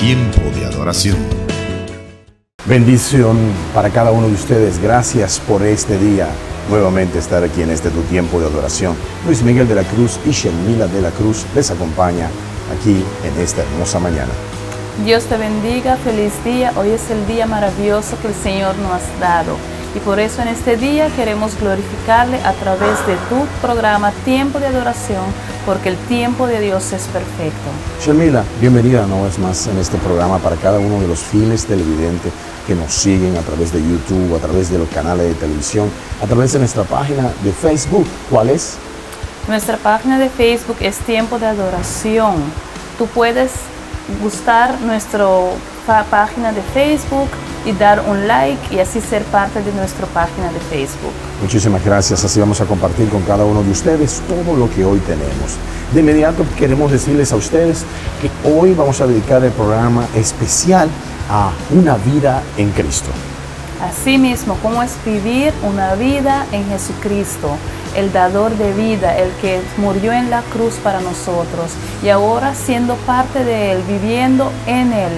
tiempo de adoración. Bendición para cada uno de ustedes. Gracias por este día. Nuevamente estar aquí en este tu tiempo de adoración. Luis Miguel de la Cruz y Shelmila de la Cruz les acompaña aquí en esta hermosa mañana. Dios te bendiga, feliz día. Hoy es el día maravilloso que el Señor nos ha dado. Y por eso en este día queremos glorificarle a través de tu programa Tiempo de Adoración, porque el tiempo de Dios es perfecto. Shelmila, bienvenida una vez más en este programa para cada uno de los fieles televidentes que nos siguen a través de YouTube, a través de los canales de televisión, a través de nuestra página de Facebook. ¿Cuál es? Nuestra página de Facebook es Tiempo de Adoración. Tú puedes gustar nuestra página de Facebook y dar un like y así ser parte de nuestra página de Facebook. Muchísimas gracias. Así vamos a compartir con cada uno de ustedes todo lo que hoy tenemos. De inmediato queremos decirles a ustedes que hoy vamos a dedicar el programa especial a una vida en Cristo. Asimismo, cómo es vivir una vida en Jesucristo, el dador de vida, el que murió en la cruz para nosotros y ahora siendo parte de Él, viviendo en Él.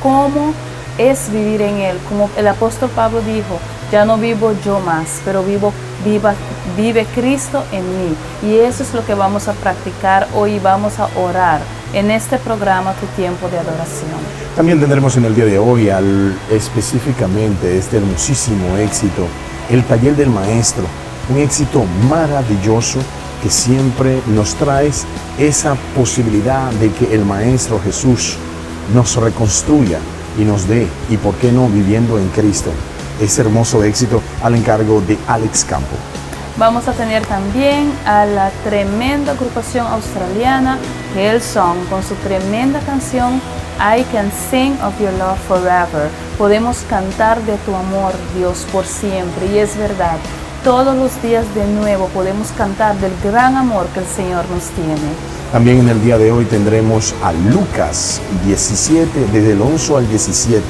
¿Cómo es vivir en Él? Como el apóstol Pablo dijo, ya no vivo yo más, pero vive Cristo en mí. Y eso es lo que vamos a practicar hoy. Vamos a orar en este programa Tu Tiempo de Adoración. También tendremos en el día de hoy específicamente este hermosísimo éxito, el taller del maestro, un éxito maravilloso que siempre nos trae esa posibilidad de que el Maestro Jesús nos reconstruya y nos dé, y por qué no, viviendo en Cristo, ese hermoso éxito al encargo de Alex Campo. Vamos a tener también a la tremenda agrupación australiana Hillsong con su tremenda canción I Can Sing of Your Love Forever. Podemos cantar de tu amor, Dios, por siempre, y es verdad. Todos los días de nuevo podemos cantar del gran amor que el Señor nos tiene. También en el día de hoy tendremos a Lucas 17, desde el 11 al 17.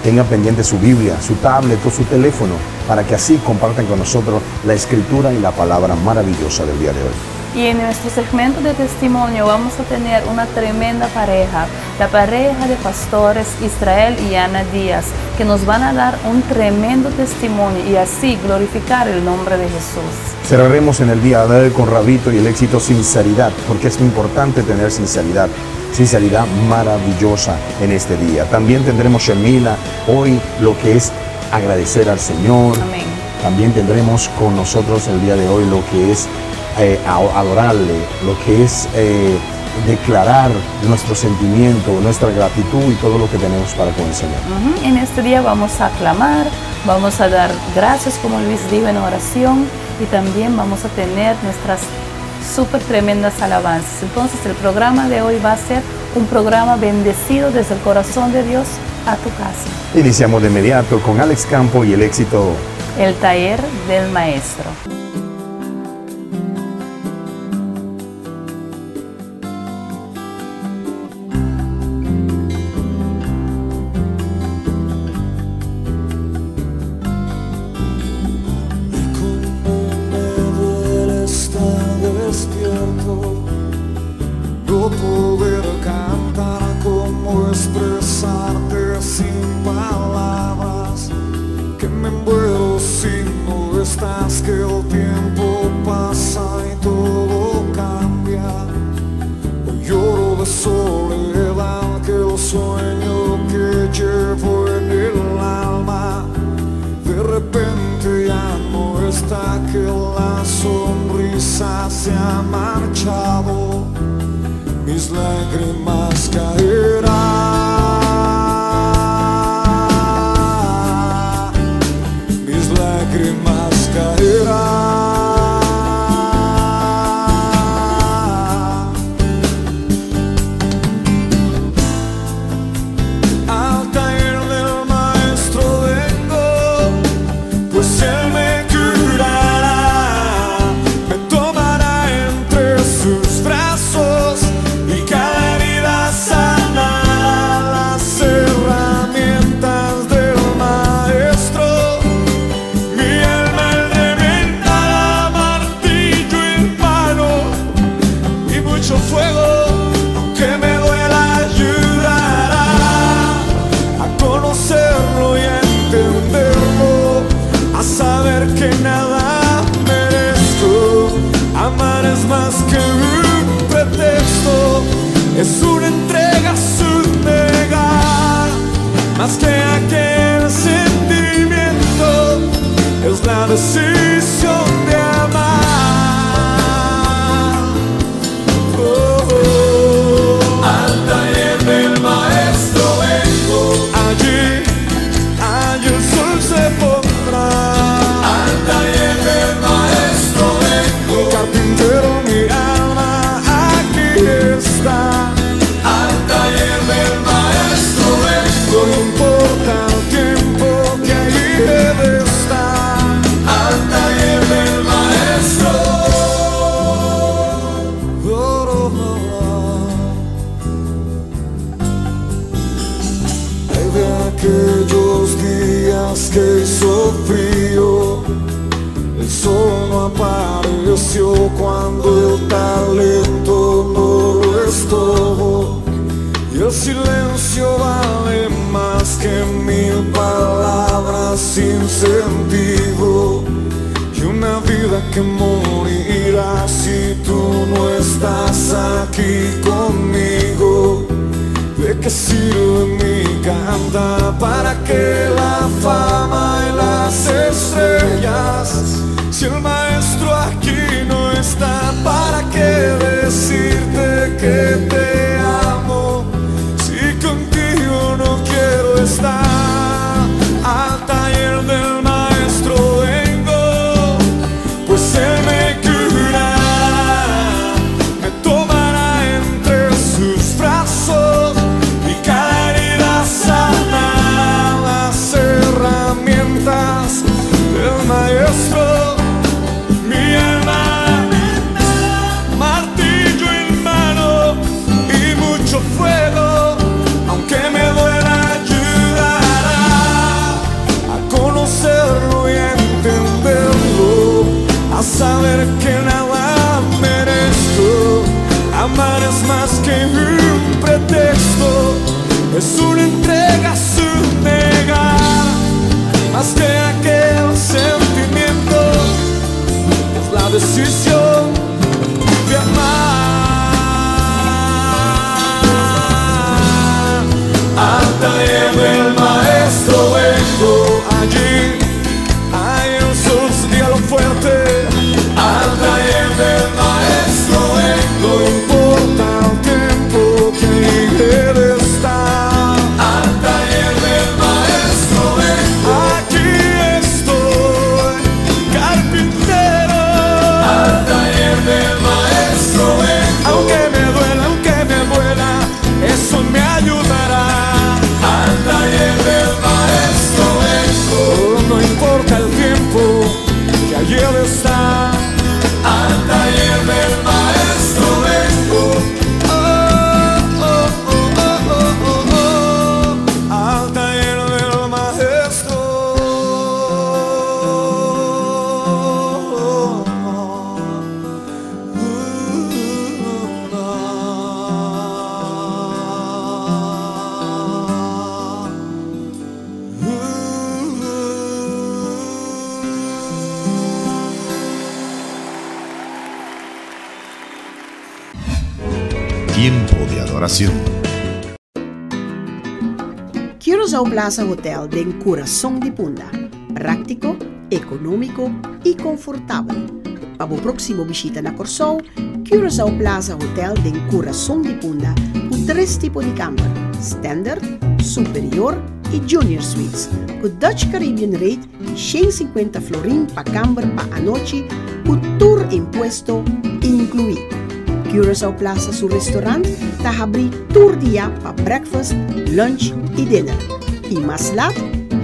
Tenga pendiente su Biblia, su tablet o su teléfono para que así compartan con nosotros la escritura y la palabra maravillosa del día de hoy. Y en nuestro segmento de testimonio vamos a tener una tremenda pareja, la pareja de pastores Israel y Ana Díaz, que nos van a dar un tremendo testimonio y así glorificar el nombre de Jesús. Cerraremos en el día de hoy con Rabito y el éxito sinceridad, porque es importante tener sinceridad maravillosa en este día. También tendremos Shelmila hoy lo que es agradecer al Señor. Amén. También tendremos con nosotros el día de hoy lo que es adorarle, lo que es declarar nuestro sentimiento, nuestra gratitud y todo lo que tenemos para con el Señor. En este día vamos a aclamar, vamos a dar gracias como Luis dijo en oración y también vamos a tener nuestras súper tremendas alabanzas. Entonces el programa de hoy va a ser un programa bendecido desde el corazón de Dios a tu casa. Iniciamos de inmediato con Alex Campo y el éxito. El taller del maestro. No poder cantar, cómo expresarte sin palabras, que me muero si no estás, que el tiempo pasa y todo cambia. Hoy lloro de soledad, que el sueño que llevo en el alma de repente ya no está, que la sonrisa se ha marchado. Mis lágrimas caerán, mis lágrimas caerán. Al taller del maestro vengo, pues él me curará, me tomará entre sus brazos y cada herida sana. es la decisión de amar. Al taller del maestro vengo, allí el sol se pondrá. Al taller del maestro vengo, carpintero mi alma aquí está. Al taller del maestro vengo, no importa el tiempo que allí debe estar. Al taller del maestro. De aquellos días que hizo frío, el sol no apareció cuando el talento no lo estuvo, y el silencio vale más que 1000 palabras sin sentido, y una vida que morirá si tú no estás aquí conmigo. ¿De qué sirve mi cantar? ¿Para qué la fama y las estrellas? Si el maestro aquí no está, ¿para qué decirte que te amo? Si contigo no quiero estar. Al taller del maestro vengo, pues él me curará, me tomará entre sus brazos, las herramientas del maestro, mi alma, martillo en mano y mucho fuego, aunque me duela ayudará a conocerlo y a entenderlo, a saber que nada merezco. Amar es más que un pretexto, es una entrega sin negar, más que aquel sentimiento, es la decisión de amar. Al taller del maestro vengo, allí el sol, dígalo fuerte. Al taller del maestro vengo, no importa el tiempo que debe estar. Al taller del maestro vengo, aquí estoy, carpintero. Al taller del maestro vengo, aunque me duela, eso me ayudará. Al taller del maestro vengo, no importa el tiempo que allí él está. Al taller del maestro vengo. Al taller del maestro. Tiempo de adoración. Curaçao Plaza Hotel de Coração de Punda. Práctico, económico y confortable. Para o próximo visita na Corsou, Curaçao Plaza Hotel de Coração de Punda com 3 tipos de camper: Standard, Superior e Junior Suites, com Dutch Caribbean Rate de 150 florin para camper para a noite, com tour impuesto incluído. Curaçao Plaza, su restaurante, está abierto todo día para breakfast, lunch y dinner. Y más laat,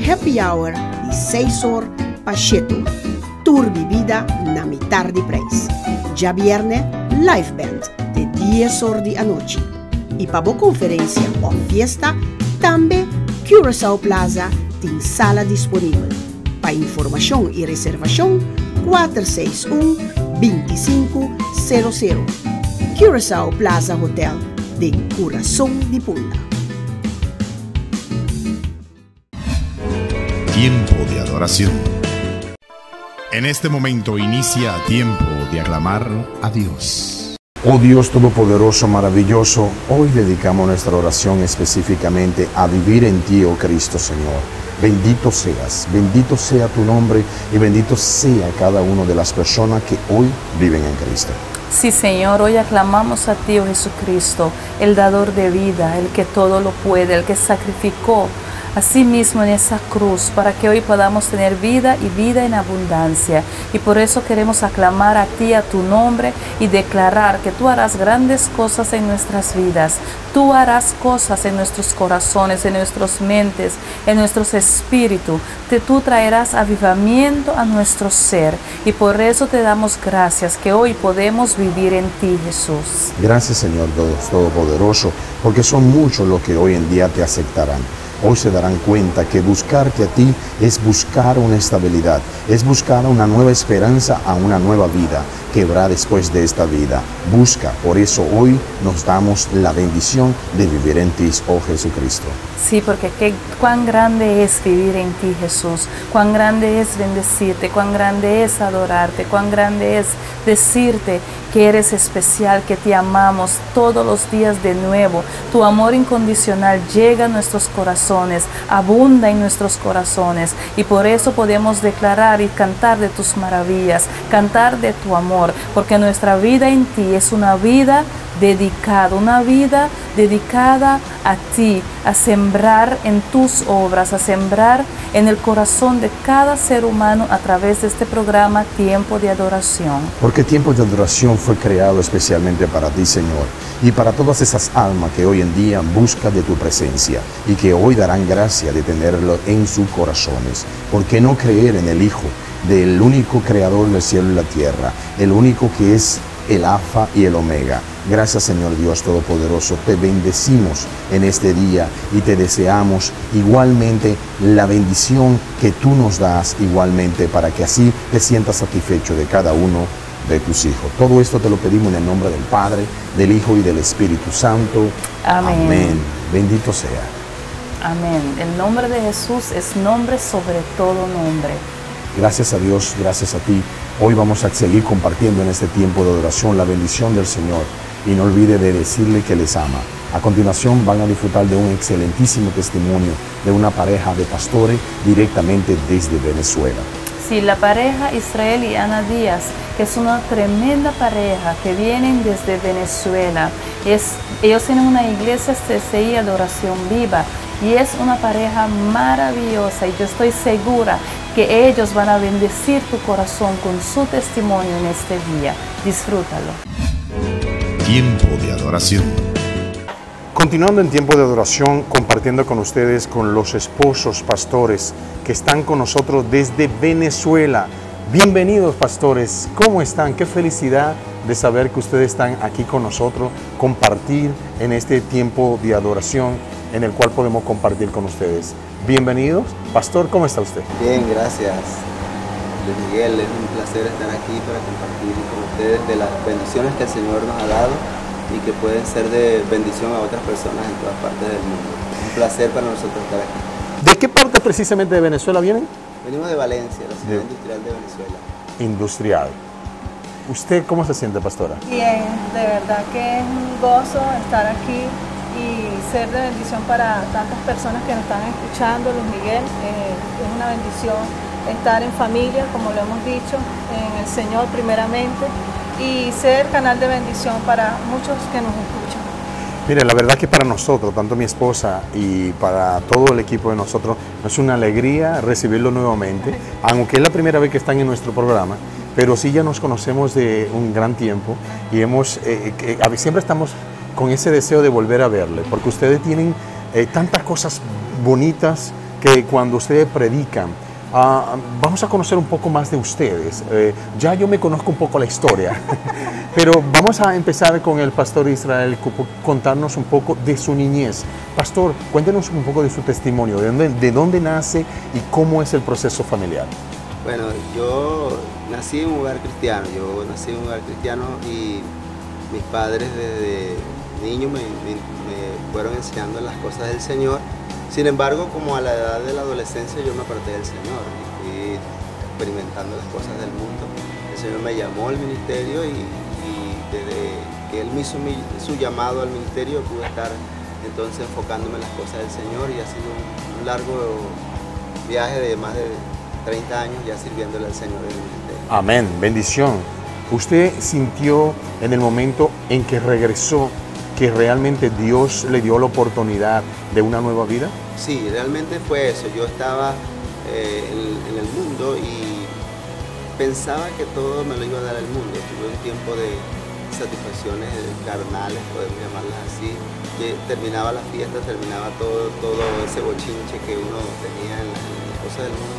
happy hour de 6 horas para cheto. Tour bebida na mitad de precio. Ya viernes, live band de 10 horas de anoche. Y para conferencia o fiesta, también Curaçao Plaza tiene sala disponible. Para información y reservación, 461-2500. Curaçao Plaza Hotel de Coração de Punda. Tiempo de adoración. En este momento inicia tiempo de aclamar a Dios. Oh Dios Todopoderoso, maravilloso, hoy dedicamos nuestra oración específicamente a vivir en ti, oh Cristo Señor. bendito seas, bendito sea tu nombre y bendito sea cada una de las personas que hoy viven en Cristo. Sí, Señor, hoy aclamamos a ti, oh Jesucristo, el dador de vida, el que todo lo puede, el que sacrificó a sí mismo en esa cruz para que hoy podamos tener vida y vida en abundancia. Y por eso queremos aclamar a ti, a tu nombre, y declarar que tú harás grandes cosas en nuestras vidas. Tú harás cosas en nuestros corazones, en nuestras mentes, en nuestros espíritus. Tú traerás avivamiento a nuestro ser. Y por eso te damos gracias que hoy podemos vivir en ti, Jesús. Gracias, Señor Dios Todopoderoso, porque son muchos los que hoy en día te aceptarán. Hoy se darán cuenta que buscarte a ti es buscar una estabilidad, es buscar una nueva esperanza a una nueva vida que habrá después de esta vida. Busca, por eso hoy nos damos la bendición de vivir en ti, oh Jesucristo. Sí, porque cuán grande es vivir en ti, Jesús, cuán grande es bendecirte, cuán grande es adorarte, cuán grande es decirte que eres especial, que te amamos todos los días de nuevo. Tu amor incondicional llega a nuestros corazones, abunda en nuestros corazones, y por eso podemos declarar y cantar de tus maravillas, cantar de tu amor, porque nuestra vida en ti es una vida dedicada a ti, a sembrar en tus obras, a sembrar en el corazón de cada ser humano a través de este programa Tiempo de Adoración. Porque Tiempo de Adoración fue creado especialmente para ti, Señor, y para todas esas almas que hoy en día buscan de tu presencia y que hoy darán gracia de tenerlo en sus corazones. ¿Por qué no creer en el Hijo del único creador del cielo y la tierra, el único que es el Alfa y el Omega? Gracias, Señor Dios Todopoderoso, te bendecimos en este día y te deseamos igualmente la bendición que tú nos das igualmente, para que así te sientas satisfecho de cada uno de tus hijos. Todo esto te lo pedimos en el nombre del Padre, del Hijo y del Espíritu Santo. Amén. Amén. Bendito sea. Amén. El nombre de Jesús es nombre sobre todo nombre. Gracias a Dios, gracias a ti. Hoy vamos a seguir compartiendo en este tiempo de adoración la bendición del Señor. Y no olvide de decirle que les ama. A continuación van a disfrutar de un excelentísimo testimonio de una pareja de pastores directamente desde Venezuela. Sí, la pareja Israel y Ana Díaz, que es una tremenda pareja que vienen desde Venezuela. Ellos tienen una iglesia CCI Adoración Viva y es una pareja maravillosa, y yo estoy segura que ellos van a bendecir tu corazón con su testimonio en este día. Disfrútalo. Tiempo de adoración. Continuando en tiempo de adoración, compartiendo con ustedes, con los esposos pastores que están con nosotros desde Venezuela. Bienvenidos, pastores. ¿Cómo están? Qué felicidad de saber que ustedes están aquí con nosotros, compartir en este tiempo de adoración en el cual podemos compartir con ustedes. Bienvenidos. Pastor, ¿cómo está usted? Bien, gracias. Luis Miguel, es un placer estar aquí para compartir con ustedes de las bendiciones que el Señor nos ha dado y que pueden ser de bendición a otras personas en todas partes del mundo. Un placer para nosotros estar aquí. ¿De qué parte precisamente de Venezuela vienen? Venimos de Valencia, la ciudad industrial de Venezuela. Industrial. ¿Usted cómo se siente, pastora? Bien, de verdad que es un gozo estar aquí y ser de bendición para tantas personas que nos están escuchando. Luis Miguel, es una bendición estar en familia, como lo hemos dicho, en el Señor primeramente, y ser canal de bendición para muchos que nos escuchan. Mire, la verdad que para nosotros, tanto mi esposa y para todo el equipo de nosotros, es una alegría recibirlo nuevamente, aunque es la primera vez que están en nuestro programa, pero sí ya nos conocemos de un gran tiempo y siempre estamos con ese deseo de volver a verle, porque ustedes tienen tantas cosas bonitas que cuando ustedes predican, vamos a conocer un poco más de ustedes. Ya yo me conozco un poco la historia, pero vamos a empezar con el pastor Israel, contarnos un poco de su niñez. Pastor, cuéntenos un poco de su testimonio, de dónde nace y cómo es el proceso familiar. Bueno, yo nací en un hogar cristiano, y mis padres desde niño me fueron enseñando las cosas del Señor. Sin embargo, como a la edad de la adolescencia yo me aparté del Señor y fui experimentando las cosas del mundo. El Señor me llamó al ministerio y desde que Él me hizo su llamado al ministerio pude estar entonces enfocándome en las cosas del Señor, y ha sido un largo viaje de más de 30 años ya sirviéndole al Señor en el ministerio. Amén, bendición. ¿Usted sintió en el momento en que regresó que realmente Dios le dio la oportunidad de una nueva vida? Sí, realmente fue eso. Yo estaba en el mundo y pensaba que todo me lo iba a dar el mundo. Tuve un tiempo de satisfacciones carnales, podemos llamarlas así. Que terminaba la fiesta, terminaba todo ese bochinche que uno tenía en las cosas del mundo.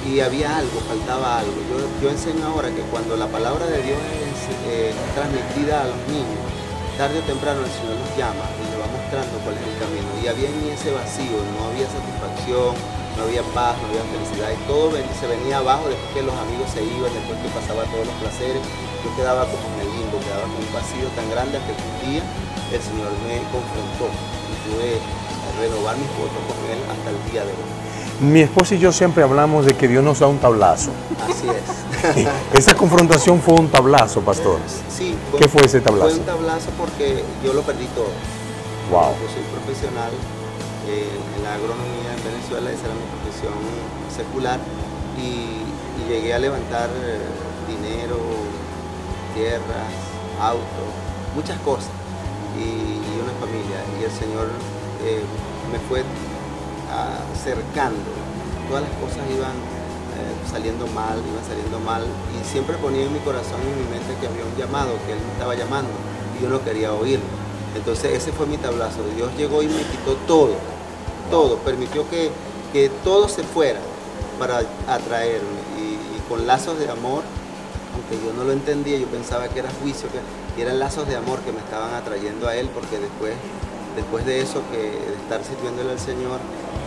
Y había algo, faltaba algo. Yo enseño ahora que cuando la palabra de Dios es transmitida a los niños, tarde o temprano el Señor los llama y le va mostrando cuál es el camino. Y había en mí ese vacío, no había satisfacción, no había paz, no había felicidad. Y todo se venía abajo después que los amigos se iban, después que pasaba todos los placeres. Yo quedaba como en el limbo, quedaba con un vacío tan grande hasta que un día el Señor me confrontó y pude renovar mis votos con Él hasta el día de hoy. Mi esposa y yo siempre hablamos de que Dios nos da un tablazo. Así es. Esa confrontación fue un tablazo, pastor. Sí. ¿Qué fue ese tablazo? Fue un tablazo porque yo lo perdí todo. Wow. Yo soy profesional en la agronomía en Venezuela, esa era mi profesión secular, y llegué a levantar dinero, tierras, autos, muchas cosas, y una familia. Y el Señor me fue acercando. Todas las cosas iban saliendo mal, y siempre ponía en mi corazón y en mi mente que había un llamado, que Él me estaba llamando y yo no quería oírlo. Entonces ese fue mi tablazo. Dios llegó y me quitó todo, permitió que todo se fuera para atraerme, y con lazos de amor, aunque yo no lo entendía, yo pensaba que era juicio, que eran lazos de amor que me estaban atrayendo a Él, porque después de eso, que de estar sirviéndole al Señor,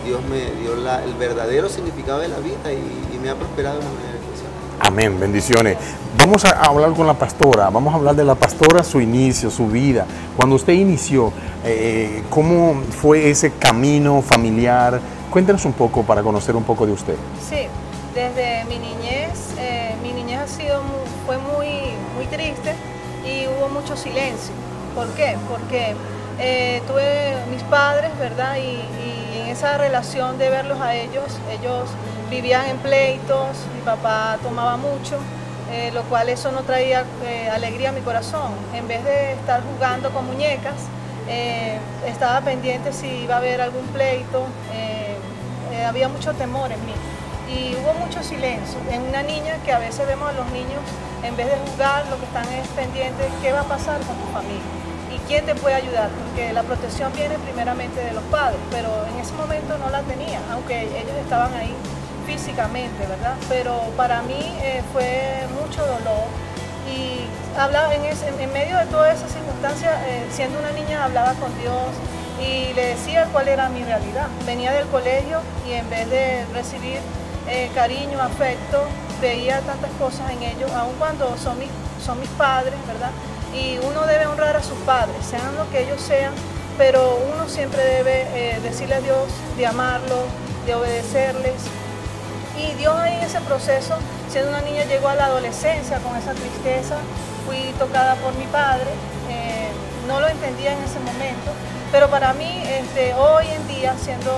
Dios me dio el verdadero significado de la vida y me ha prosperado de una manera impresionante. Amén, bendiciones. Vamos a hablar con la pastora, vamos a hablar de la pastora, su inicio, su vida. Cuando usted inició, ¿cómo fue ese camino familiar? Cuéntenos un poco para conocer un poco de usted. Sí, desde mi niñez fue muy triste y hubo mucho silencio. ¿Por qué? Porque tuve mis padres, ¿verdad? Y en esa relación de verlos a ellos vivían en pleitos, mi papá tomaba mucho, lo cual eso no traía alegría a mi corazón. En vez de estar jugando con muñecas, estaba pendiente si iba a haber algún pleito, había mucho temor en mí. Y hubo mucho silencio en una niña, que a veces vemos a los niños, en vez de jugar, lo que están es pendientes, ¿qué va a pasar con tu familia? ¿Y quién te puede ayudar? Porque la protección viene primeramente de los padres, pero en ese momento no la tenía, aunque ellos estaban ahí físicamente, ¿verdad? Pero para mí fue mucho dolor, y hablaba en medio de toda esa circunstancia, siendo una niña, hablaba con Dios y le decía cuál era mi realidad. Venía del colegio y en vez de recibir cariño, afecto, veía tantas cosas en ellos, aun cuando son mis padres, ¿verdad? Y uno debe honrar a sus padres, sean lo que ellos sean, pero uno siempre debe decirle a Dios de amarlos, de obedecerles. Y Dios ahí en ese proceso, siendo una niña, llegó a la adolescencia con esa tristeza, fui tocada por mi padre, no lo entendía en ese momento, pero para mí, hoy en día, siendo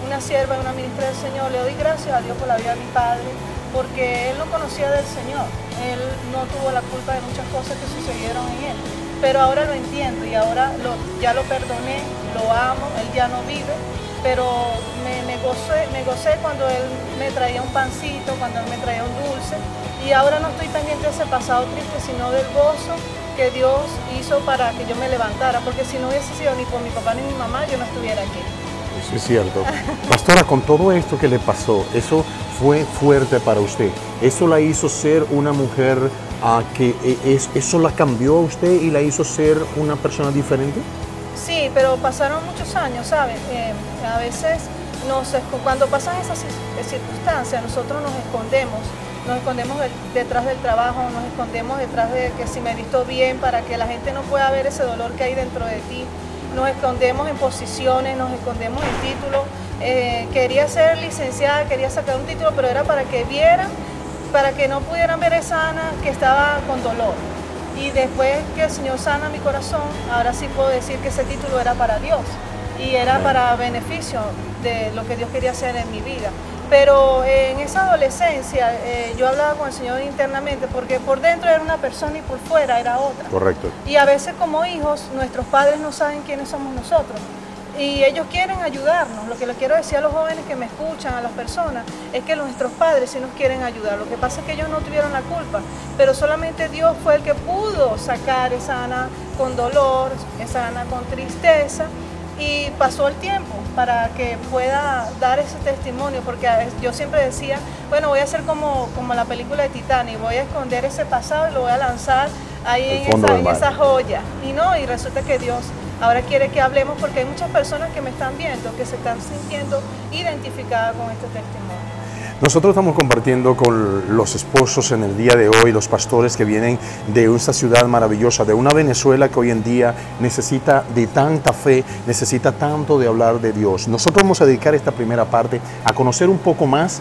una sierva y una ministra del Señor, le doy gracias a Dios por la vida de mi padre, porque él no conocía del Señor, él no tuvo la culpa de muchas cosas que sucedieron en él, pero ahora lo entiendo y ahora ya lo perdoné, lo amo, él ya no vive, pero me gocé cuando él me traía un pancito, cuando él me traía un dulce, y ahora no estoy pendiente de ese pasado triste, sino del gozo que Dios hizo para que yo me levantara, porque si no hubiese sido ni por mi papá ni mi mamá, yo no estuviera aquí. Eso es cierto. Pastora, con todo esto que le pasó, ¿eso fue fuerte para usted? ¿Eso la hizo ser una mujer eso la cambió a usted y la hizo ser una persona diferente? Sí, pero pasaron muchos años, ¿sabes? A veces cuando pasan esas circunstancias, nosotros nos escondemos detrás del trabajo, nos escondemos detrás de que si me he visto bien, para que la gente no pueda ver ese dolor que hay dentro de ti. Nos escondemos en posiciones, nos escondemos en títulos. Quería ser licenciada, quería sacar un título, pero era para que vieran, para que no pudieran ver esa Ana que estaba con dolor. Y después que el Señor sana mi corazón, ahora sí puedo decir que ese título era para Dios y era para beneficio de lo que Dios quería hacer en mi vida. Pero en esa adolescencia yo hablaba con el Señor internamente, porque por dentro era una persona y por fuera era otra. Correcto. Y a veces como hijos, nuestros padres no saben quiénes somos nosotros. Y ellos quieren ayudarnos. Lo que les quiero decir a los jóvenes que me escuchan, a las personas, es que nuestros padres sí nos quieren ayudar. Lo que pasa es que ellos no tuvieron la culpa, pero solamente Dios fue el que pudo sacar esa Ana con dolor, esa Ana con tristeza, y pasó el tiempo para que pueda dar ese testimonio, porque yo siempre decía, bueno, voy a hacer como la película de Titanic, voy a esconder ese pasado y lo voy a lanzar ahí en esa joya. Y no, y resulta que Dios ahora quiere que hablemos, porque hay muchas personas que me están viendo, que se están sintiendo identificadas con este testimonio. Nosotros estamos compartiendo con los esposos en el día de hoy, los pastores que vienen de esta ciudad maravillosa, de una Venezuela que hoy en día necesita de tanta fe, necesita tanto de hablar de Dios. Nosotros vamos a dedicar esta primera parte a conocer un poco más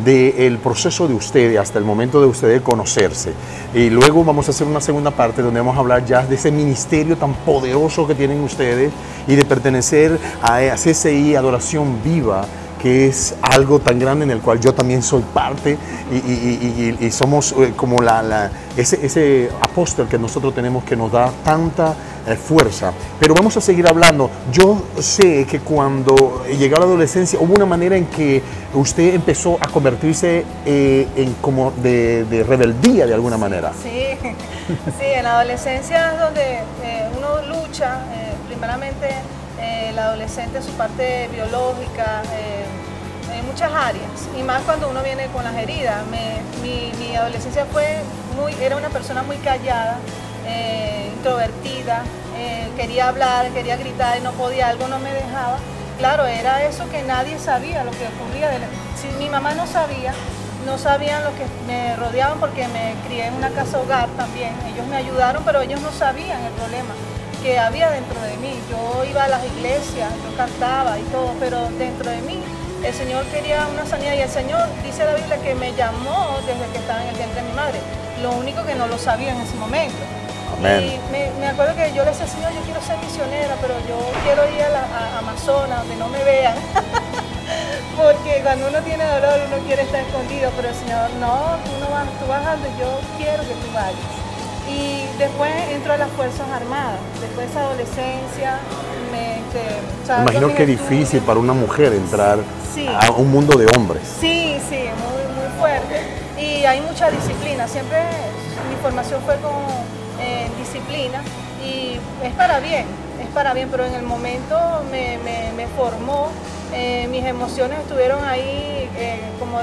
del proceso de ustedes hasta el momento de ustedes conocerse, y luego vamos a hacer una segunda parte donde vamos a hablar ya de ese ministerio tan poderoso que tienen ustedes y de pertenecer a CCI Adoración Viva, que es algo tan grande en el cual yo también soy parte y somos como ese apóstol que nosotros tenemos, que nos da tanta fuerza. Pero vamos a seguir hablando. Yo sé que cuando llegó a la adolescencia hubo una manera en que usted empezó a convertirse en como de rebeldía de alguna manera. Sí, sí, en la adolescencia es donde uno lucha, primeramente el adolescente en su parte biológica, en muchas áreas, y más cuando uno viene con las heridas. Mi adolescencia era una persona muy callada, introvertida, quería hablar, quería gritar y no podía, algo no me dejaba. Claro, era eso que nadie sabía lo que ocurría. Si mi mamá no sabían lo que me rodeaban, porque me crié en una casa hogar también. Ellos me ayudaron, pero ellos no sabían el problema que había dentro de mí. Yo iba a las iglesias, yo cantaba y todo, pero dentro de mí el Señor quería una sanidad, y el Señor, dice la Biblia, que me llamó desde que estaba en el vientre de mi madre. Lo único que no lo sabía en ese momento. Amén. Y me acuerdo que yo le decía, Señor, yo quiero ser misionera, pero yo quiero ir a Amazonas, donde no me vean. Porque cuando uno tiene dolor, uno quiere estar escondido, pero el Señor, no, tú vas donde yo quiero que tú vayas. Y después entro a las Fuerzas Armadas. Después de esa adolescencia, me imagino que es difícil para una mujer entrar a un mundo de hombres. Sí, sí, muy fuerte. Y hay mucha disciplina. Siempre mi formación fue con disciplina, y es para bien, pero en el momento me formó. Mis emociones estuvieron ahí, como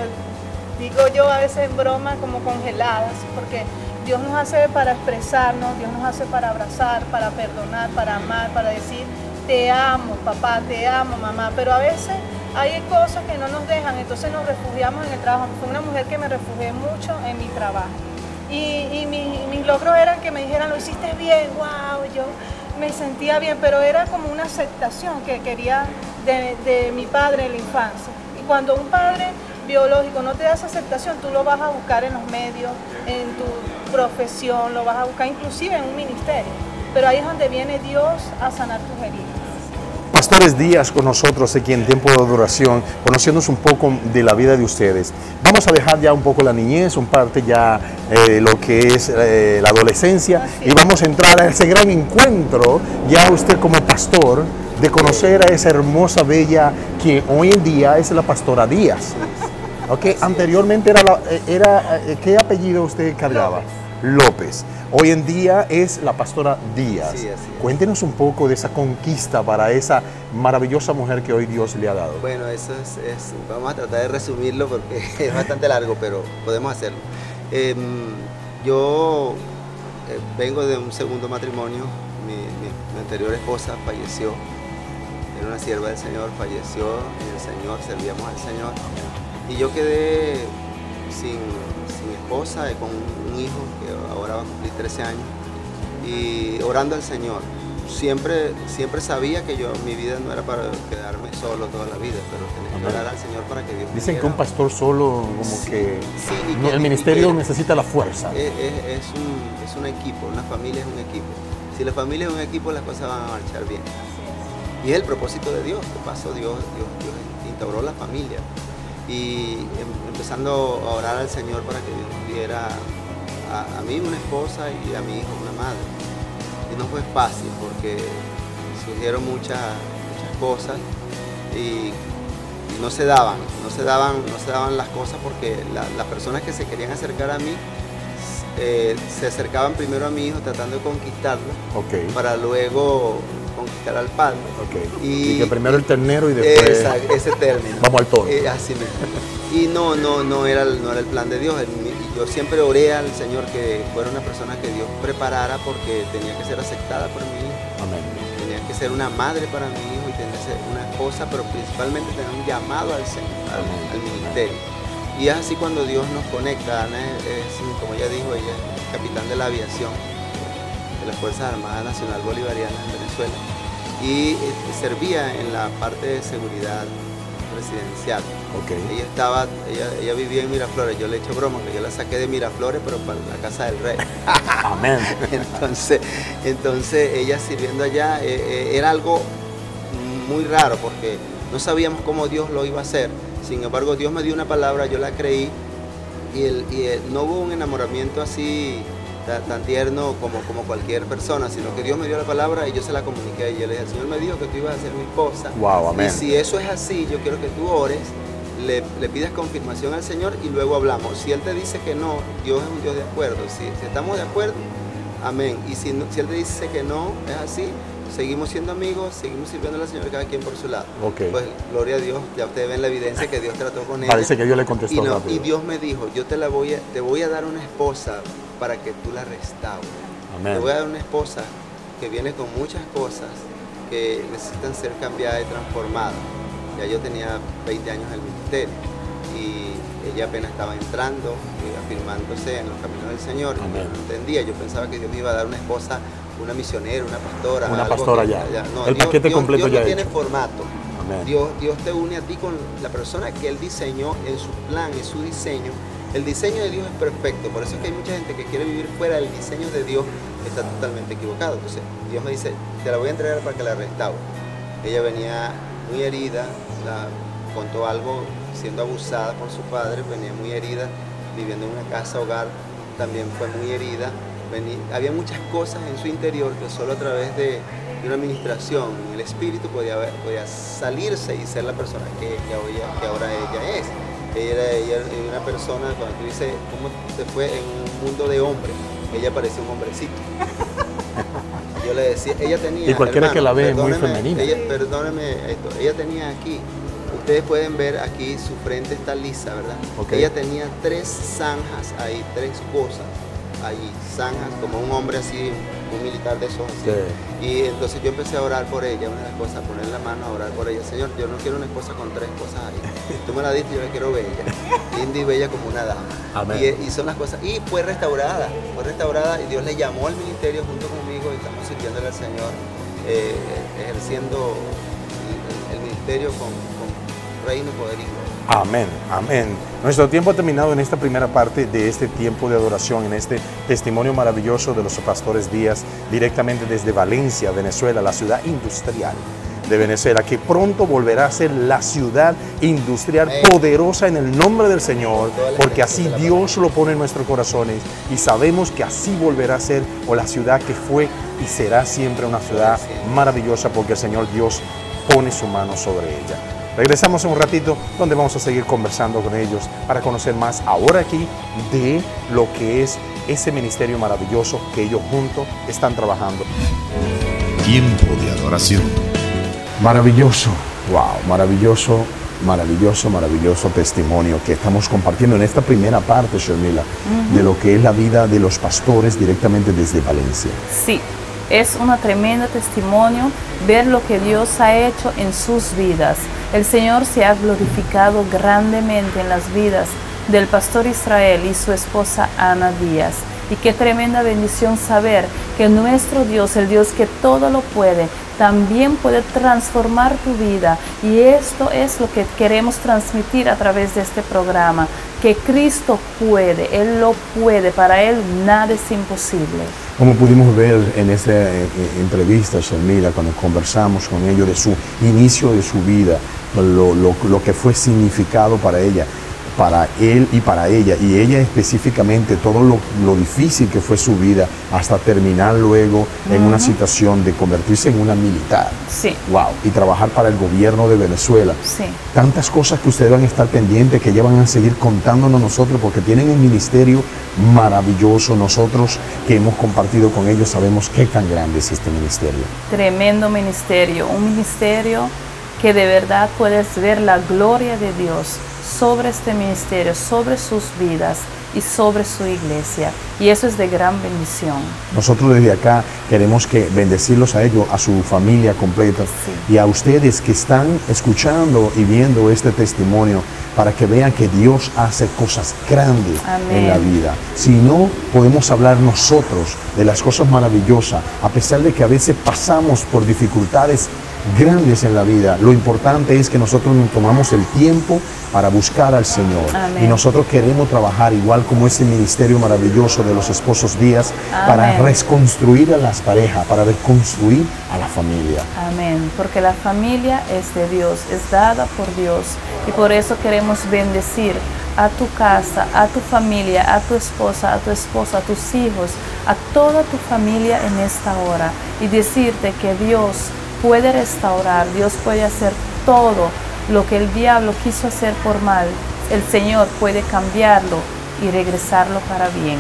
digo yo a veces en broma, como congeladas, porque Dios nos hace para expresarnos, Dios nos hace para abrazar, para perdonar, para amar, para decir te amo papá, te amo mamá, pero a veces hay cosas que no nos dejan, entonces nos refugiamos en el trabajo. Fui una mujer que me refugié mucho en mi trabajo, y mis logros eran que me dijeran lo hiciste bien, wow, yo me sentía bien, pero era como una aceptación que quería de mi padre en la infancia. Y cuando un padre biológico no te da esa aceptación, tú lo vas a buscar en los medios, en tu profesión, lo vas a buscar inclusive en un ministerio, pero ahí es donde viene Dios a sanar tus heridas. Pastores Díaz con nosotros aquí en Tiempo de Adoración, conociéndonos un poco de la vida de ustedes. Vamos a dejar ya un poco la niñez, un parte ya lo que es la adolescencia, y vamos a entrar a ese gran encuentro, ya usted como pastor, de conocer a esa hermosa, bella, que hoy en día es la pastora Díaz. Okay. Anteriormente ¿qué apellido usted cargaba? López. Hoy en día es la pastora Díaz. Sí, así es. Cuéntenos un poco de esa conquista para esa maravillosa mujer que hoy Dios le ha dado. Bueno, eso vamos a tratar de resumirlo porque es bastante largo, pero podemos hacerlo. Yo vengo de un segundo matrimonio. Mi anterior esposa falleció. Era una sierva del Señor, falleció en el Señor, servíamos al Señor. Y yo quedé sin esposa y con un hijo que ahora va a cumplir 13 años, y orando al Señor. Siempre sabía que mi vida no era para quedarme solo toda la vida, pero tenía que orar al Señor para que Dios me Dicen que un pastor solo, el ministerio necesita la fuerza. Es un equipo, una familia es un equipo. Si la familia es un equipo, las cosas van a marchar bien. Y es el propósito de Dios, que pasó Dios instauró la familia. y empezando a orar al Señor para que Dios nos diera a mí una esposa y a mi hijo una madre. Y no fue fácil porque surgieron muchas cosas y no se daban las cosas porque las personas que se querían acercar a mí se acercaban primero a mi hijo tratando de conquistarlo, para luego conquistar al padre. Y que primero el ternero y después ese término. Vamos al toro. Así mismo. Y no era el plan de Dios. Yo siempre oré al Señor que fuera una persona que Dios preparara porque tenía que ser aceptada por mi hijo. Amén. Tenía que ser una madre para mi hijo y tenía que ser una esposa, pero principalmente tener un llamado al Señor, al ministerio. Y es así cuando Dios nos conecta. Ana es, como ella dijo, ella es capitán de la aviación de las Fuerzas Armadas Nacional Bolivariana en Venezuela y servía en la parte de seguridad presidencial. Ella vivía en Miraflores. Yo le echo broma que yo la saqué de Miraflores, pero para la casa del rey. Amén. Entonces ella sirviendo allá era algo muy raro porque no sabíamos cómo Dios lo iba a hacer. Sin embargo, Dios me dio una palabra, yo la creí y no hubo un enamoramiento así tan tierno como cualquier persona, sino que Dios me dio la palabra y yo se la comuniqué y yo le dije, el Señor me dijo que tú ibas a ser mi esposa. Wow, amén. Y si eso es así, yo quiero que tú ores, le pidas confirmación al Señor y luego hablamos. Si Él te dice que no, Dios es un Dios de acuerdo. Si estamos de acuerdo, amén. Y si Él te dice que no, es así, seguimos siendo amigos, seguimos sirviendo al Señor cada quien por su lado. Pues gloria a Dios, ya ustedes ven la evidencia que Dios trató con ella. Parece que Dios le contestó rápido. Y Dios me dijo, yo te voy a dar una esposa para que tú la restaures. Amén. Te voy a dar una esposa que viene con muchas cosas que necesitan ser cambiadas y transformadas. Ya yo tenía 20 años en el ministerio y ella apenas estaba entrando y afirmándose en los caminos del Señor. Amén. No entendía, yo pensaba que Dios me iba a dar una esposa, una misionera, una pastora. Una pastora ya. No, el paquete completo Dios ya no hecho. tiene formato. Amén. Dios te une a ti con la persona que Él diseñó en su plan, en su diseño. El diseño de Dios es perfecto, por eso es que hay mucha gente que quiere vivir fuera del diseño de Dios, está totalmente equivocado. Entonces Dios me dice, te la voy a entregar para que la restaure. Ella venía muy herida, contó algo siendo abusada por su padre, venía muy herida, viviendo en una casa hogar, también fue muy herida. Había muchas cosas en su interior que solo a través de una administración, el espíritu podía salirse y ser la persona que ahora ella es. Ella era una persona, cuando tú dices cómo te fue en un mundo de hombres, ella parecía un hombrecito. Yo le decía, ella tenía... Y cualquiera que la ve es muy femenina. Perdóneme esto, ella tenía aquí, ustedes pueden ver aquí, su frente está lisa, ¿verdad? Ella tenía 3 zanjas ahí, 3 cosas allí, zanjas, como un hombre así, un militar de esos así. Sí. Y entonces yo empecé a orar por ella, una de las cosas, a poner la mano a orar por ella. Señor, yo no quiero una esposa con 3 cosas ahí. Tú me la diste, yo la quiero bella, linda y bella como una dama. Amén. Y son las cosas. Y fue restaurada y Dios le llamó al ministerio junto conmigo y estamos sirviéndole al Señor, ejerciendo el ministerio con reino, poder y gloria. Amén, amén. Nuestro tiempo ha terminado en esta primera parte de este tiempo de adoración, en este testimonio maravilloso de los pastores Díaz, directamente desde Valencia, Venezuela, la ciudad industrial de Venezuela, que pronto volverá a ser la ciudad industrial poderosa en el nombre del Señor, porque así Dios lo pone en nuestros corazones y sabemos que así volverá a ser, o la ciudad que fue y será siempre una ciudad maravillosa, porque el Señor Dios pone su mano sobre ella. Regresamos en un ratito donde vamos a seguir conversando con ellos para conocer más ahora aquí de lo que es ese ministerio maravilloso que ellos juntos están trabajando. Tiempo de adoración. Maravilloso, wow, maravilloso testimonio que estamos compartiendo en esta primera parte, Shermila, de lo que es la vida de los pastores directamente desde Valencia. Sí. Es un tremendo testimonio ver lo que Dios ha hecho en sus vidas. El Señor se ha glorificado grandemente en las vidas del pastor Israel y su esposa Ana Díaz. Y qué tremenda bendición saber que nuestro Dios, el Dios que todo lo puede, también puede transformar tu vida. Y esto es lo que queremos transmitir a través de este programa, que Cristo puede, Él lo puede, para Él nada es imposible. Como pudimos ver en esta entrevista, Shermila, cuando conversamos con ellos de su inicio de su vida, lo que fue significado para ella, para él y para ella, y ella específicamente todo lo difícil que fue su vida hasta terminar luego en una situación de convertirse en una militar. Sí. Wow, y trabajar para el gobierno de Venezuela. Sí. Tantas cosas que ustedes van a estar pendientes, que ya van a seguir contándonos nosotros, porque tienen un ministerio maravilloso. Nosotros que hemos compartido con ellos sabemos qué tan grande es este ministerio. Tremendo ministerio, un ministerio que de verdad puedes ver la gloria de Dios sobre este ministerio, sobre sus vidas y sobre su iglesia. Y eso es de gran bendición. Nosotros desde acá queremos bendecirlos a ellos, a su familia completa, Sí. y a ustedes que están escuchando y viendo este testimonio, para que vean que Dios hace cosas grandes Amén. en la vida. Si no, podemos hablar nosotros de las cosas maravillosas, a pesar de que a veces pasamos por dificultades grandes en la vida. Lo importante es que nosotros nos tomamos el tiempo para buscar al Señor. Amén. Y nosotros queremos trabajar igual como ese ministerio maravilloso de los esposos Díaz, para Amén. reconstruir a las parejas, para reconstruir a la familia. Amén, porque la familia es de Dios, es dada por Dios, y por eso queremos bendecir a tu casa, a tu familia, a tu esposa, a tu esposo, a tus hijos, a toda tu familia en esta hora, y decirte que Dios puede restaurar, Dios puede hacer todo lo que el diablo quiso hacer por mal. El Señor puede cambiarlo y regresarlo para bien.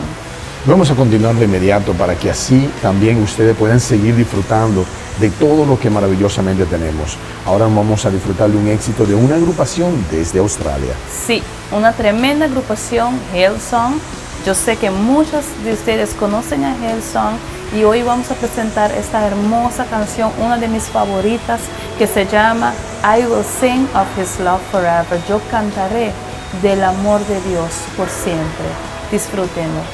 Vamos a continuar de inmediato para que así también ustedes puedan seguir disfrutando de todo lo que maravillosamente tenemos. Ahora vamos a disfrutar de un éxito de una agrupación desde Australia. Sí, una tremenda agrupación, Hillsong. Yo sé que muchos de ustedes conocen a Hillsong, y hoy vamos a presentar esta hermosa canción, una de mis favoritas, que se llama I Will Sing of His Love Forever. Yo cantaré del amor de Dios por siempre. Disfrútenlo.